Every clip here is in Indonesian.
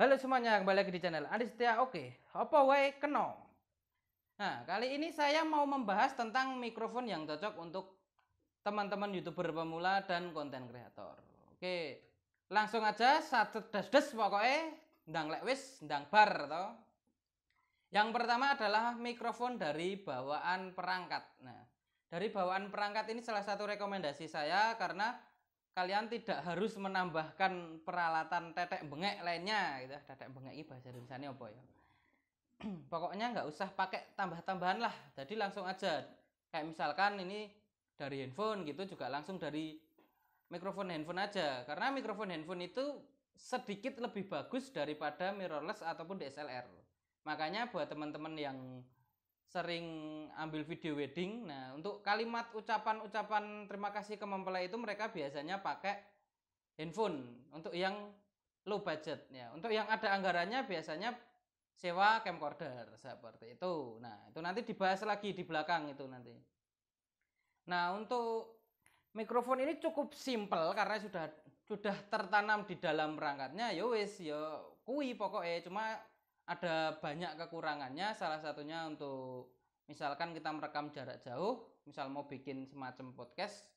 Halo semuanya, kembali lagi di channel Andi Setia. Oke, apa wae keno. Nah, kali ini saya mau membahas tentang mikrofon yang cocok untuk teman-teman YouTuber pemula dan konten kreator. Oke, langsung aja satu des pokoknya ndang lek wis ndang bar toh. Yang pertama adalah mikrofon dari bawaan perangkat. Nah, dari bawaan perangkat ini salah satu rekomendasi saya karena kalian tidak harus menambahkan peralatan tetek bengek lainnya gitu. Tetek bengek ini bahasa Indonesia apa ya? Pokoknya nggak usah pakai tambah-tambahan lah. Jadi langsung aja. Kayak misalkan ini dari handphone gitu juga langsung dari mikrofon handphone aja. Karena mikrofon handphone itu sedikit lebih bagus daripada mirrorless ataupun DSLR. Makanya buat teman-teman yang sering ambil video wedding, nah untuk kalimat ucapan-ucapan terima kasih ke mempelai itu mereka biasanya pakai handphone untuk yang low budget ya. Untuk yang ada anggarannya biasanya sewa camcorder seperti itu. Nah, itu nanti dibahas lagi di belakang itu nanti. Nah, untuk mikrofon ini cukup simple karena sudah tertanam di dalam perangkatnya. Ya wis, ya kui pokoknya. Cuma ada banyak kekurangannya. Salah satunya untuk misalkan kita merekam jarak jauh, misal mau bikin semacam podcast,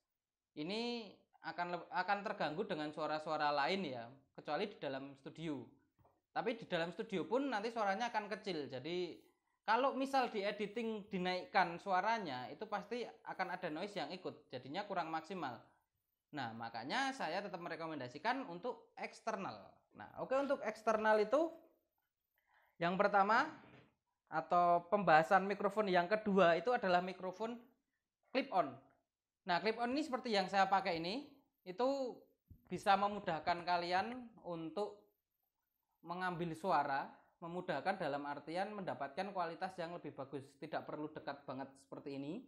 ini akan terganggu dengan suara-suara lain ya, kecuali di dalam studio. Tapi di dalam studio pun nanti suaranya akan kecil. Jadi kalau misal di editing dinaikkan suaranya, itu pasti akan ada noise yang ikut. Jadinya kurang maksimal. Nah, makanya saya tetap merekomendasikan untuk eksternal. Nah, oke, untuk eksternal itu yang pertama atau pembahasan mikrofon yang kedua itu adalah mikrofon clip on. Nah, clip on ini seperti yang saya pakai ini, itu bisa memudahkan kalian untuk mengambil suara, memudahkan dalam artian mendapatkan kualitas yang lebih bagus. Tidak perlu dekat banget seperti ini.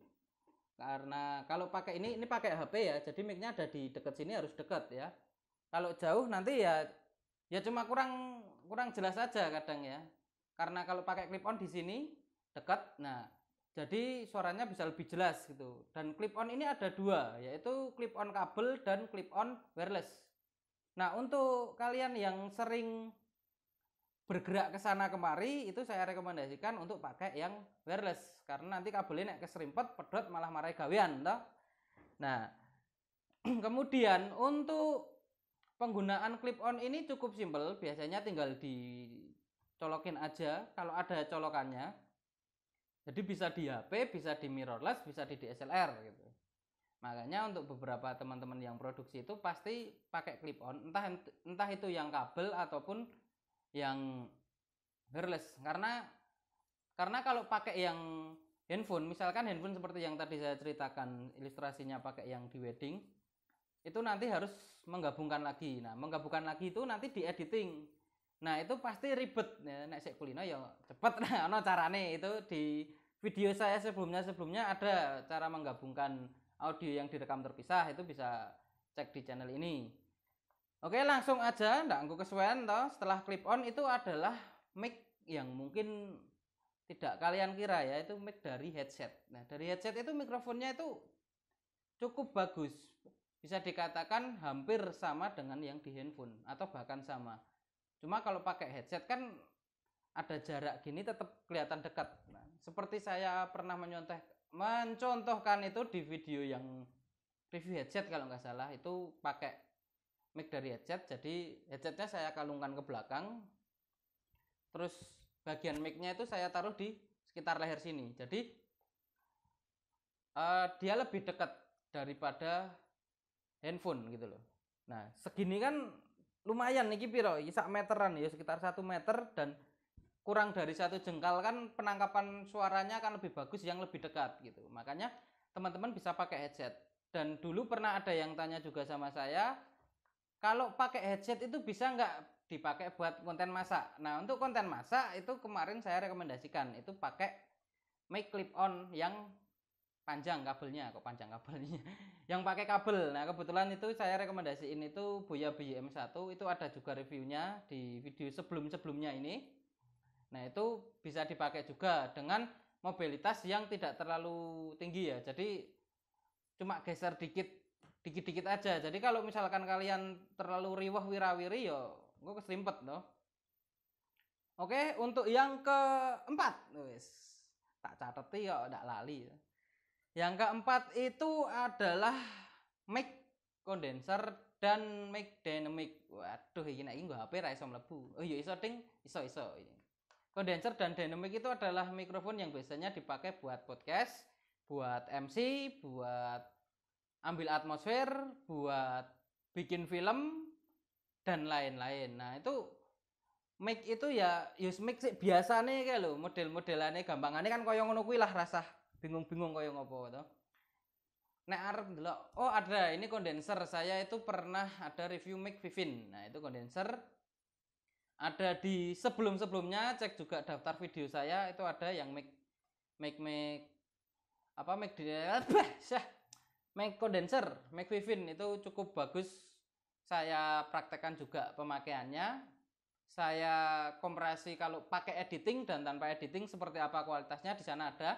Karena kalau pakai ini pakai HP ya, jadi mic-nya ada di dekat sini, harus dekat ya. Kalau jauh nanti ya cuma kurang jelas aja kadang ya. Karena kalau pakai clip on di sini dekat, nah jadi suaranya bisa lebih jelas gitu. Dan clip on ini ada dua, yaitu clip on kabel dan clip on wireless. Nah, untuk kalian yang sering bergerak ke sana kemari, itu saya rekomendasikan untuk pakai yang wireless karena nanti kabelnya nek keserimpet pedot malah marai gawean toh. Nah, kemudian untuk penggunaan clip on ini cukup simpel, biasanya tinggal dicolokin aja kalau ada colokannya. Jadi bisa di HP, bisa di mirrorless, bisa di DSLR gitu. Makanya untuk beberapa teman-teman yang produksi itu pasti pakai clip on, entah itu yang kabel ataupun yang wireless. Karena kalau pakai yang handphone, misalkan handphone seperti yang tadi saya ceritakan ilustrasinya pakai yang di wedding, itu nanti harus menggabungkan lagi. Nah, menggabungkan lagi itu nanti di editing. Nah, itu pasti ribet ya, nek sik kulino ya cepet. Nah, ono carane itu di video saya sebelumnya ada cara menggabungkan audio yang direkam terpisah, itu bisa cek di channel ini. Oke, langsung aja, ndak anggo kesuwen toh. Setelah clip on itu adalah mic yang mungkin tidak kalian kira ya, itu mic dari headset. Nah, dari headset itu mikrofonnya itu cukup bagus. Bisa dikatakan hampir sama dengan yang di handphone atau bahkan sama. Cuma kalau pakai headset kan ada jarak gini tetap kelihatan dekat. Nah, seperti saya pernah mencontohkan itu di video yang review headset kalau nggak salah, itu pakai mic dari headset. Jadi headsetnya saya kalungkan ke belakang, terus bagian mic-nya itu saya taruh di sekitar leher sini. Jadi dia lebih dekat daripada handphone gitu loh. Nah, segini kan lumayan nih piro, sak meteran ya, sekitar 1 meter, dan kurang dari 1 jengkal kan penangkapan suaranya akan lebih bagus yang lebih dekat gitu. Makanya teman-teman bisa pakai headset. Dan dulu pernah ada yang tanya juga sama saya, kalau pakai headset itu bisa nggak dipakai buat konten masak. Nah, untuk konten masak itu kemarin saya rekomendasikan itu pakai mic clip on yang panjang kabelnya, kok panjang kabelnya, yang pakai kabel. Nah, kebetulan itu saya rekomendasiin itu Boya BM1, itu ada juga reviewnya di video sebelumnya ini. Nah, itu bisa dipakai juga dengan mobilitas yang tidak terlalu tinggi ya. Jadi cuma geser dikit aja. Jadi kalau misalkan kalian terlalu riwah wirawiri ya engko keserimpet loh. Oke, untuk yang keempat, wis tak cateti kok ndak lali. Yang keempat itu adalah mic condenser dan mic dynamic. Waduh, iki nek nggo HP ra iso mlebu. Oh iya iso ding, iso. Condenser dan dynamic itu adalah mikrofon yang biasanya dipakai buat podcast, buat MC, buat ambil atmosfer, buat bikin film dan lain-lain. Nah, itu mic itu ya mic sih biasane kae lho, model-modelane gampangane kan kaya ngono kuwi lah rasah bingung-bingung kaya ngopo to. Nek arep ndelok, oh ada ini kondenser. Saya itu pernah ada review mic Vivin. Nah, itu kondenser. Ada di sebelum-sebelumnya cek juga daftar video saya itu ada yang mic apa mic mic kondenser, mic Vivin itu cukup bagus. Saya praktekkan juga pemakaiannya. Saya kompresi kalau pakai editing dan tanpa editing seperti apa kualitasnya di sana ada.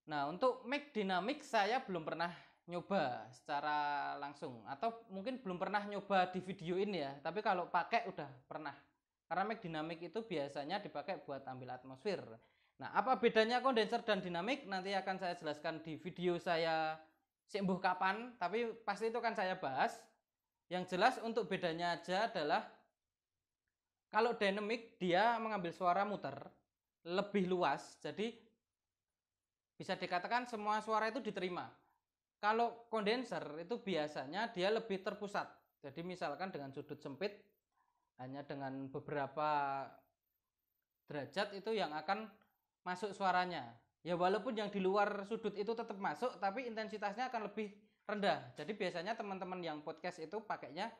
Nah, untuk mic dynamic saya belum pernah nyoba secara langsung atau mungkin belum pernah nyoba di videoin ya, tapi kalau pakai udah pernah. Karena mic dynamic itu biasanya dipakai buat ambil atmosfer. Nah, apa bedanya kondenser dan dinamik nanti akan saya jelaskan di video saya sembuh kapan, tapi pasti itu kan saya bahas. Yang jelas untuk bedanya aja adalah kalau dynamic dia mengambil suara muter lebih luas, jadi bisa dikatakan semua suara itu diterima. Kalau kondenser itu biasanya dia lebih terpusat. Jadi misalkan dengan sudut sempit hanya dengan beberapa derajat itu yang akan masuk suaranya. Ya walaupun yang di luar sudut itu tetap masuk tapi intensitasnya akan lebih rendah. Jadi biasanya teman-teman yang podcast itu pakainya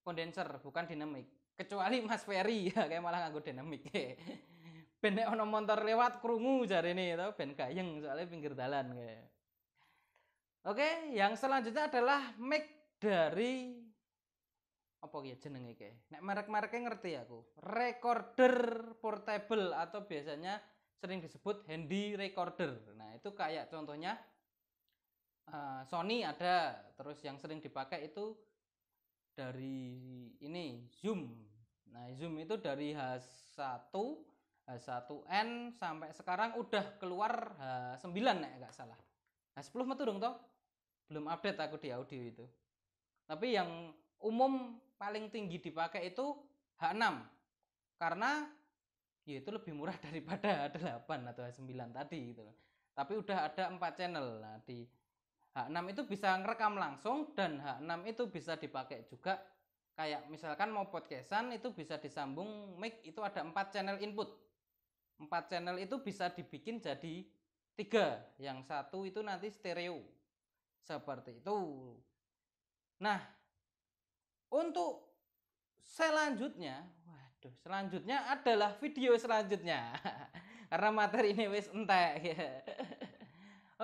kondenser bukan dinamik. Kecuali Mas Ferry ya kayak malah nganggo dinamik. Ben nek ono motor lewat krungu jarene to ben gayeng soalnya pinggir dalan kayak. Oke, yang selanjutnya adalah mic dari apa ya jenenge iki? Nek merek-mereknya ngerti aku. Recorder portable atau biasanya sering disebut handy recorder. Nah, itu kayak contohnya Sony ada, terus yang sering dipakai itu dari ini Zoom. Nah, Zoom itu dari H1, H1N sampai sekarang udah keluar H9 nek enggak salah. H10 metu dong toh? Belum update aku di audio itu. Tapi yang umum paling tinggi dipakai itu H6. Karena ya itu lebih murah daripada H8 atau H9 tadi gitu. Tapi udah ada 4 channel. Nah, di H6 itu bisa ngerekam langsung dan H6 itu bisa dipakai juga kayak misalkan mau podcastan itu bisa disambung mic itu ada 4 channel input. 4 channel itu bisa dibikin jadi 3, yang satu itu nanti stereo. Seperti itu. Nah, untuk selanjutnya, selanjutnya adalah video selanjutnya. Karena materi ini wis entek ya.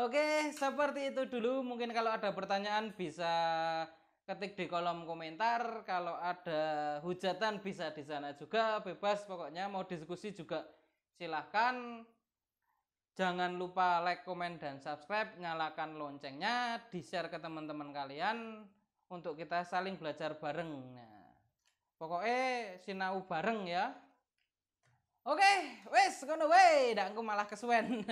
Oke, seperti itu dulu. Mungkin kalau ada pertanyaan bisa ketik di kolom komentar. Kalau ada hujatan bisa di sana juga, bebas pokoknya mau diskusi juga silahkan. Jangan lupa like, komen, dan subscribe. Nyalakan loncengnya, di-share ke teman-teman kalian untuk kita saling belajar bareng. Nah, pokoknya sinau bareng ya. Oke, wes ngono wae, ndak engko malah kesuwen.